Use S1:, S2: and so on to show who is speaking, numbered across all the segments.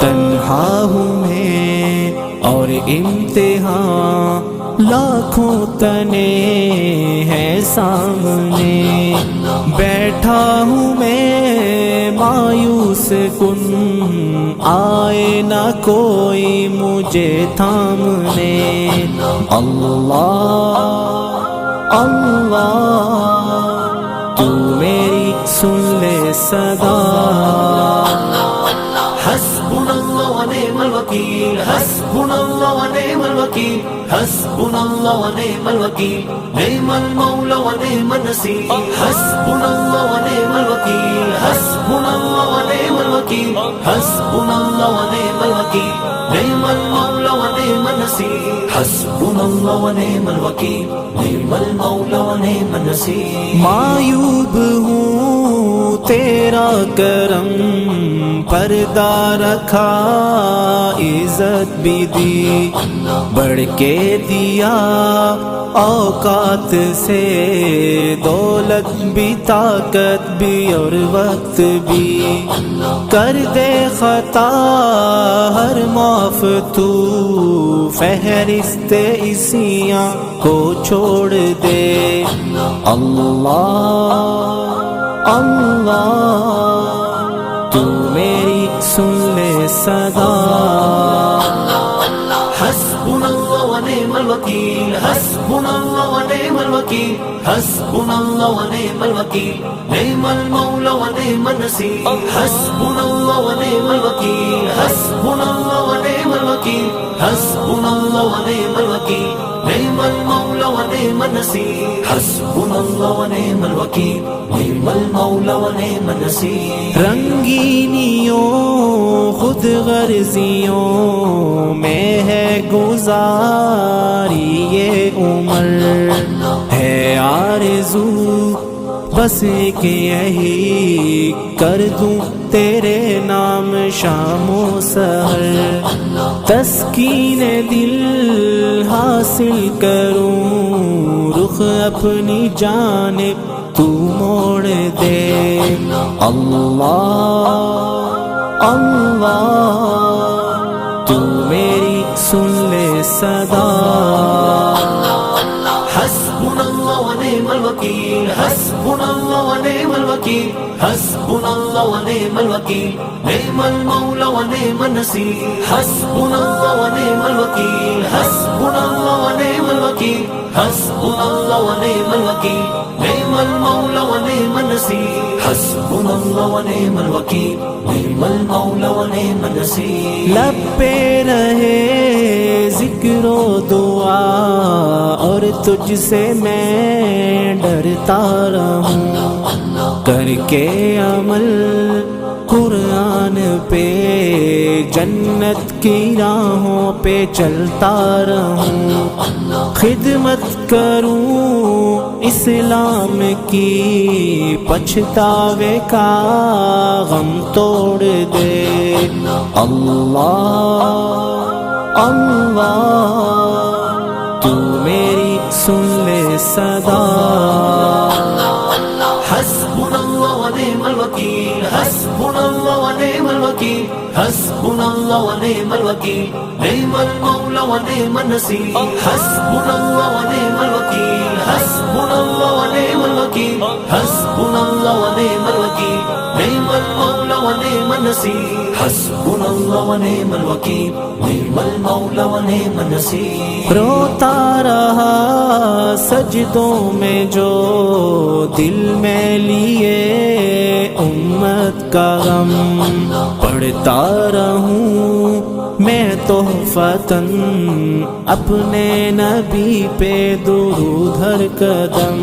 S1: تنہا ہوں میں اور امتحان لاکھوں تنے ہیں سامنے، بیٹھا ہوں میں مایوس کن، آئے نہ کوئی مجھے تھامنے۔ اللہ اللہ تو میری سن لے صدا،
S2: حسبنا اللہ ونعم الوکیل، حسبنا اللہ ونعم الوکیل، حسبنا اللہ ونعم الوکیل، نعم المولا ونعم النصیر، حسبنا اللہ ونعم الوکیل، حسبنا اللہ ونعم الوکیل، حسبنا اللہ ونعم الوکیل، نعم المولا ونعم النصیر، حسبنا اللہ ونعم الوکیل، نعم المولا ونعم النصیر۔
S1: معیوب ہوں تیرا کرم پردہ رکھا، عزت بھی دی بڑھ کے دیا، اوقات سے دولت بھی طاقت بھی اور وقت بھی، کر دے خطا ہر معاف تو، فہرست عصیاں کو چھوڑ دے۔ اللہ اللہ تو میری سن لے صدا،
S2: حسبنا اللہ ونعم الوکیل، حسبنا اللہ ونعم الوکیل، حسبنا اللہ ونعم الوکیل، نعم المولا ونعم النصیر، حسبنا اللہ ونعم الوکیل، حسبنا اللہ ونعم الوکیل، حسبنا اللہ ونعم الوکیل، نعم المولا ونعم النصیر، حسبنا اللہ ونعم الوکیل، نعم المولا ونعم النصیر۔
S1: رنگینیوں خود غرضیوں میں ہے گزاری یہ عمر، ہے آرزو بس ایک یہی کر دوں تیرے نام شام و سحر، تسکین دل حاصل کروں، رخ اپنی جانب تو موڑ دے۔ اللہ اللہ تو میری سن لے صدا،
S2: حسبنا اللہ ونعم الوکیل، حسبنا اللہ ونعم الوکیل، حسبنا اللہ ونعم الوکیل، نعم المولا ونعم النصیر، حسبنا اللہ ونعم الوکیل، حسبنا اللہ ونعم الوکیل، حسبنا اللہ ونعم الوکیل، نعم المولا ونعم النصیر، حسبنا اللہ ونعم الوکیل، نعم المولا ونعم النصیر۔
S1: لب پہ رہے ذکر و دعا اور تجھ سے میں ڈرتا رہوں، کر کے عمل قرآن پہ جنت کی راہوں پہ چلتا رہوں، خدمت کروں اسلام کی پچھتاوے کا غم توڑ دے۔ اللہ اللہ تو میری سن لے صدا،
S2: حسبنا اللہ ونعم الوکیل، حسبنا اللہ ونعم الوکیل، حسبنا اللہ ونعم الوکیل، نعم المولا ونعم النصیر، حسبنا اللہ ونعم الوکیل، حسبنا اللہ ونعم الوکیل، حسبنا اللہ ونعم الوکیل، نعم المولا ونعم النصیر، حسبنا اللہ ونعم الوکیل، نعم المولا ونعم النصیر۔
S1: روتا رہا سجدوں میں جو دل میں لیے امت کا غم، پڑھتا رہوں میں تحفتاً اپنے نبی پہ درود ہر قدم،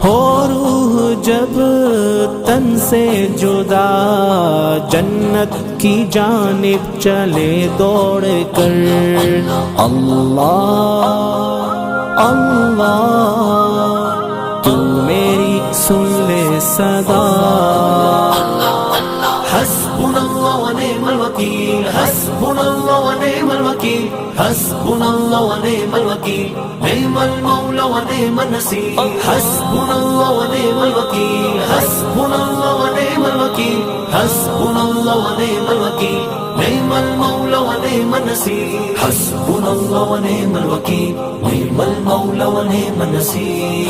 S1: ہو روح جب تن سے جدا جنت کی جانب چلے دوڑ کر۔ اللہ اللہ تو میری سن لے صدا،
S2: حسبنا اللہ الله ونعم الوكيل حسبنا الله ونعم الوكيل حسبنا الله ونعم الوكيل نعم المولى ونعم النصير حسبنا الله ونعم الوكيل حسبنا الله ونعم الوكيل حسبنا الله ونعم الوكيل نعم المولى ونعم النصير حسبنا الله ونعم الوكيل نعم المولى ونعم النصير